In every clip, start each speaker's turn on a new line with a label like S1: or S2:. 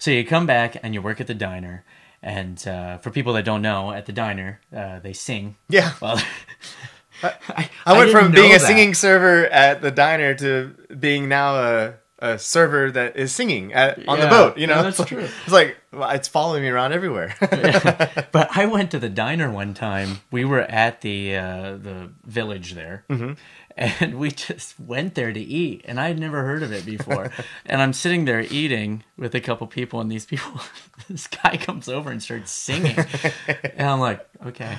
S1: So you come back and you work at the diner. And for people that don't know, at the diner, they sing.
S2: Yeah.
S1: Well,
S2: I went from being a
S1: that.
S2: singing server at the diner to being now a server that is singing on the boat. You know,
S1: that's true.
S2: It's like it's following me around everywhere.
S1: But I went to the diner one time. We were at the village there, and we just went there to eat. And I had never heard of it before. And I'm sitting there eating with a couple people, and this guy comes over and starts singing, and I'm like, okay.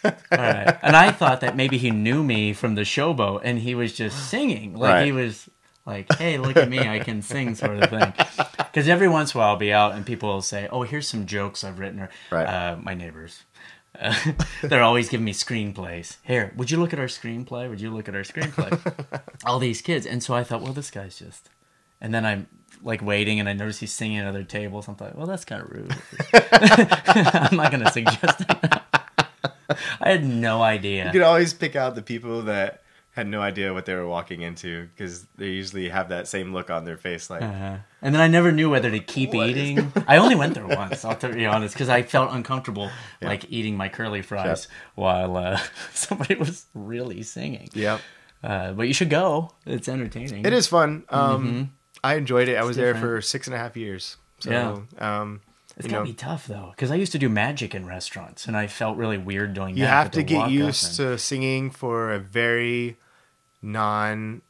S1: All right. And I thought that maybe he knew me from the showboat, and he was just singing. Like he was like, hey, look at me, I can sing, sort of thing. Because every once in a while I'll be out and people will say, oh, here's some jokes I've written. Or my neighbors. They're always giving me screenplays. Here, would you look at our screenplay? Would you look at our screenplay? All these kids. And so I thought, well, this guy's just... And then I'm like waiting and I notice he's singing at other tables. I'm like, well, that's kind of rude. I'm not going to suggest that. I had no idea.
S2: You could always pick out the people that had no idea what they were walking into because they usually have that same look on their face. Like,
S1: and then I never knew whether to keep eating. I only went there once, I'll be honest, because I felt uncomfortable like eating my curly fries while somebody was really singing.
S2: Yep.
S1: But you should go. It's entertaining.
S2: It is fun. I enjoyed it. I was there for 6.5 years. So,
S1: it's gotta be tough though, because I used to do magic in restaurants, and I felt really weird doing that.
S2: You have to get used to singing for a very non-observant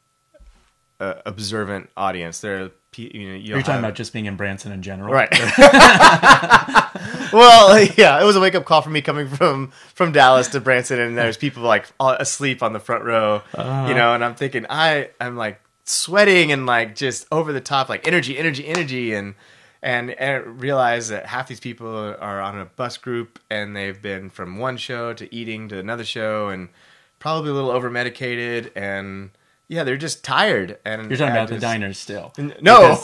S2: audience. You're
S1: talking about just being in Branson in general,
S2: right? Well, yeah, it was a wake up call for me coming from Dallas to Branson, and there's people like asleep on the front row, and I'm thinking I'm like sweating and like just over the top, like energy, and realize that half these people are on a bus group and they've been from one show to eating to another show and probably a little over medicated and they're just tired. And
S1: you're talking about the diners still?
S2: No,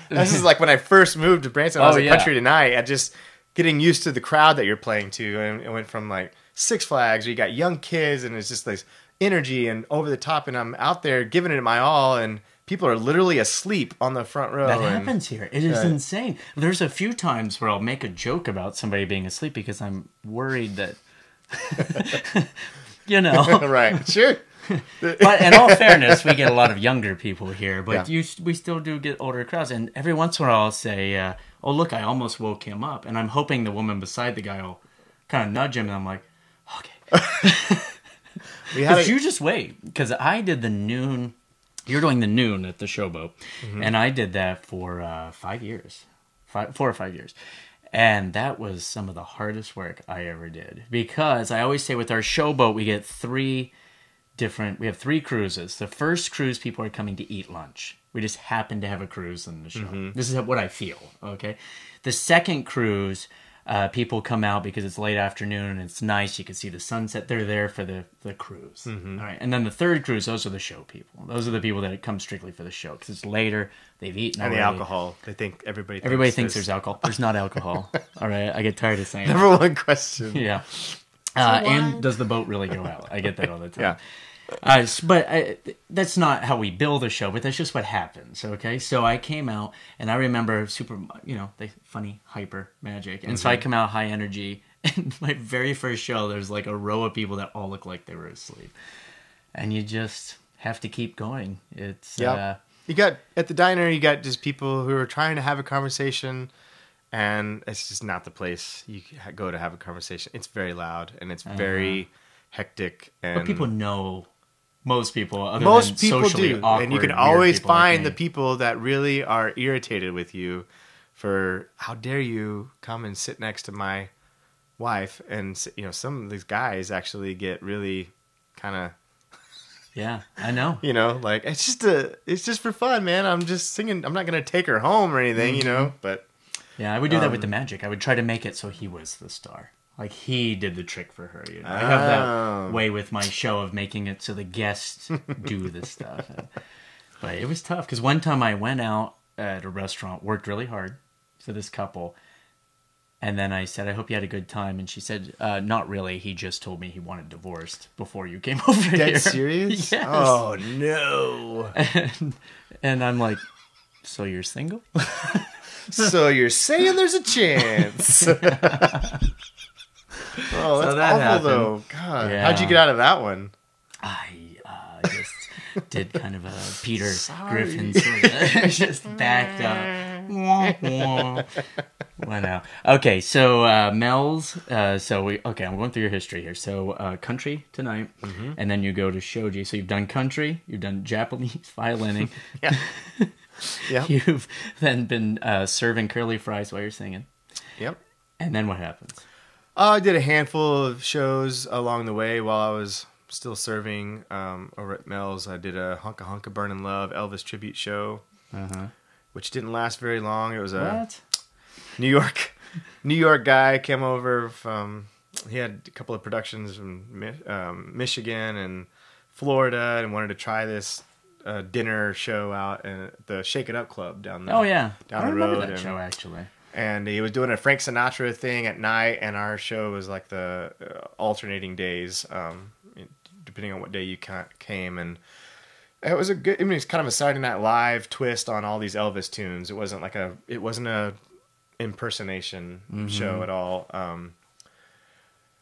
S2: this is like when I first moved to Branson. I was at Country Tonight. I just getting used to the crowd that you're playing to, and it went from like Six Flags where you got young kids and it's just this energy and over the top, and I'm out there giving it my all and. People are literally asleep on the front row.
S1: That happens here. It is insane. There's a few times where I'll make a joke about somebody being asleep because I'm worried that,
S2: Right, sure.
S1: But in all fairness, we get a lot of younger people here, but we still do get older crowds. And every once in a while I'll say, oh, look, I almost woke him up. And I'm hoping the woman beside the guy will kind of nudge him. And I'm like, okay. You just wait. Because I did the noon... You're doing the noon at the Showboat, and I did that for 5 years, 4 or 5 years, and that was some of the hardest work I ever did, because I always say with our Showboat, we have 3 cruises. The first cruise, people are coming to eat lunch. We just happen to have a cruise in the show. This is what I feel, okay? The second cruise... people come out because it's late afternoon and it's nice. You can see the sunset. They're there for the cruise. All right. And then the third cruise, those are the show people. Those are the people that come strictly for the show because it's later. They've eaten already.
S2: And the alcohol. They think everybody
S1: thinks there's alcohol. There's not alcohol. All right. I get tired of saying
S2: Number one question.
S1: Yeah. And does the boat really go out? I get that all the time. But that's not how we build a show, but that's just what happens, okay? So I came out, and I remember the funny, hyper magic. And so I come out high energy, and my very first show, there's like a row of people that all look like they were asleep. And you just have to keep going. It's
S2: you got, at the diner, you got just people who are trying to have a conversation, and it's just not the place you go to have a conversation. It's very loud, and it's very hectic.
S1: But people know... Most people
S2: do, and you can always find the people that really are irritated with you for how dare you come and sit next to my wife, and some of these guys actually get really kind of
S1: I know
S2: like it's just for fun, man. I'm just singing. I'm not gonna take her home or anything, but
S1: I would do that with the magic. I would try to make it so he was the star. Like, he did the trick for her, I have that way with my show of making it so the guests do this stuff. But it was tough, because one time I went out at a restaurant, worked really hard for this couple, and then I said, I hope you had a good time. And she said, not really. He just told me he wanted divorced before you came over here.
S2: Dead serious?
S1: Yes.
S2: Oh, no.
S1: And I'm like, so you're single?
S2: So you're saying there's a chance. Oh, that's
S1: that
S2: awful,
S1: happened.
S2: though. God,
S1: Yeah.
S2: how'd you get out of that one?
S1: I just did kind of a Peter
S2: Sorry.
S1: Griffin sort of just backed up. Wah, wah. Went out. Okay, so Mel's. I'm going through your history here. So country tonight, and then you go to shoji. So you've done country, you've done Japanese violining.
S2: Yeah. Yeah.
S1: You've then been serving curly fries while you're singing.
S2: Yep.
S1: And then what happens?
S2: I did a handful of shows along the way while I was still serving over at Mel's. I did a Hunka Hunka Burnin' Love Elvis tribute show, which didn't last very long. It was a New York guy came over from. He had a couple of productions from Michigan and Florida, and wanted to try this dinner show out at the Shake It Up Club down the
S1: down the road.
S2: I remember
S1: that show actually.
S2: And he was doing a Frank Sinatra thing at night, and our show was like the alternating days, depending on what day you came. And it was it's kind of a Saturday Night Live twist on all these Elvis tunes. It wasn't a impersonation show at all. And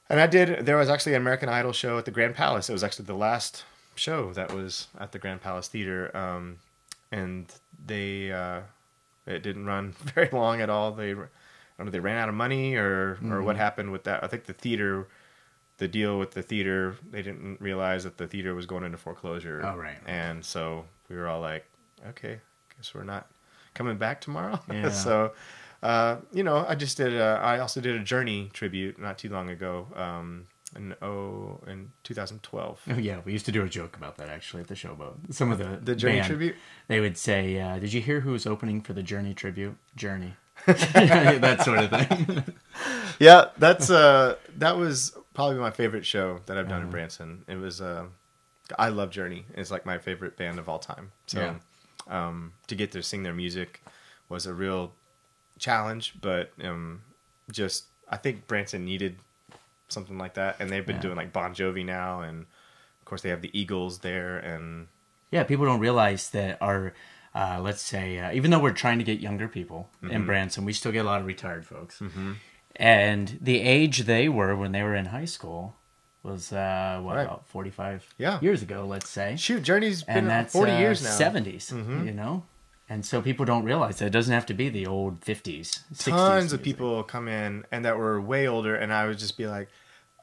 S2: there was actually an American Idol show at the Grand Palace. It was actually the last show that was at the Grand Palace Theater, and it didn't run very long at all. I don't know if they ran out of money or what happened with that. I think the deal with the theater, they didn't realize that the theater was going into foreclosure.
S1: Oh, right.
S2: And so we were all like, okay, guess we're not coming back tomorrow.
S1: Yeah.
S2: So, I also did a Journey tribute not too long ago, in 2012.
S1: Oh, yeah, we used to do a joke about that actually at the Showboat. Some of the
S2: Journey
S1: band,
S2: tribute?
S1: They would say, did you hear who was opening for the Journey tribute? Journey. That sort of thing.
S2: Yeah, that was probably my favorite show that I've done in Branson. It was I love Journey. It's like my favorite band of all time. So to get to sing their music was a real challenge, but I think Branson needed something like that, and they've been doing like Bon Jovi now, and of course they have the Eagles there, and
S1: people don't realize that our let's say even though we're trying to get younger people in Branson, we still get a lot of retired folks, and the age they were when they were in high school was about 45 years ago, let's say.
S2: Shoot, Journey's been
S1: and that's
S2: 40 years now.
S1: 70s, you know. And so people don't realize that it doesn't have to be the old 50s, 60s.
S2: Tons of people come in and that were way older, and I would just be like,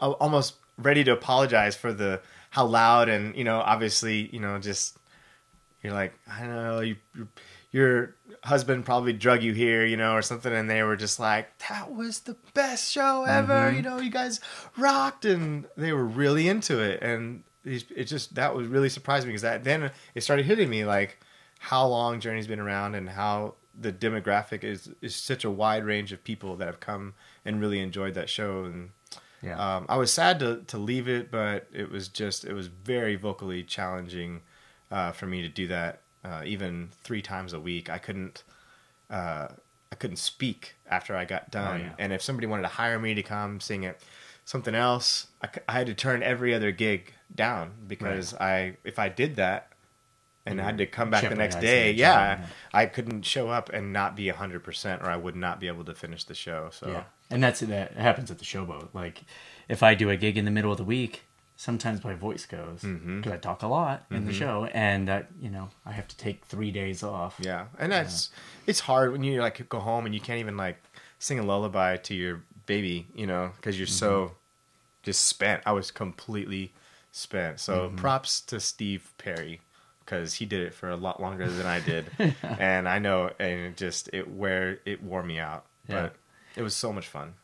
S2: almost ready to apologize for how loud and, obviously, just, you're like, I don't know, your husband probably drug you here, or something, and they were just like, that was the best show ever, you guys rocked, and they were really into it, and that was really surprising because then it started hitting me like, how long Journey's been around and how the demographic is such a wide range of people that have come and really enjoyed that show. And I was sad to leave it, but it was very vocally challenging for me to do that even 3 times a week. I couldn't speak after I got done. And if somebody wanted to hire me to come sing at something else, I had to turn every other gig down because if I did that, and I had to come back the next day. I couldn't show up and not be 100%, or I would not be able to finish the show. So
S1: and that happens at the Showboat. Like, if I do a gig in the middle of the week, sometimes my voice goes because I talk a lot in the show, and I have to take 3 days off.
S2: Yeah, and it's hard when you like go home and you can't even like sing a lullaby to your baby, because you're so just spent. I was completely spent. So props to Steve Perry, because he did it for a lot longer than I did, and I know, and it wore me out, but it was so much fun.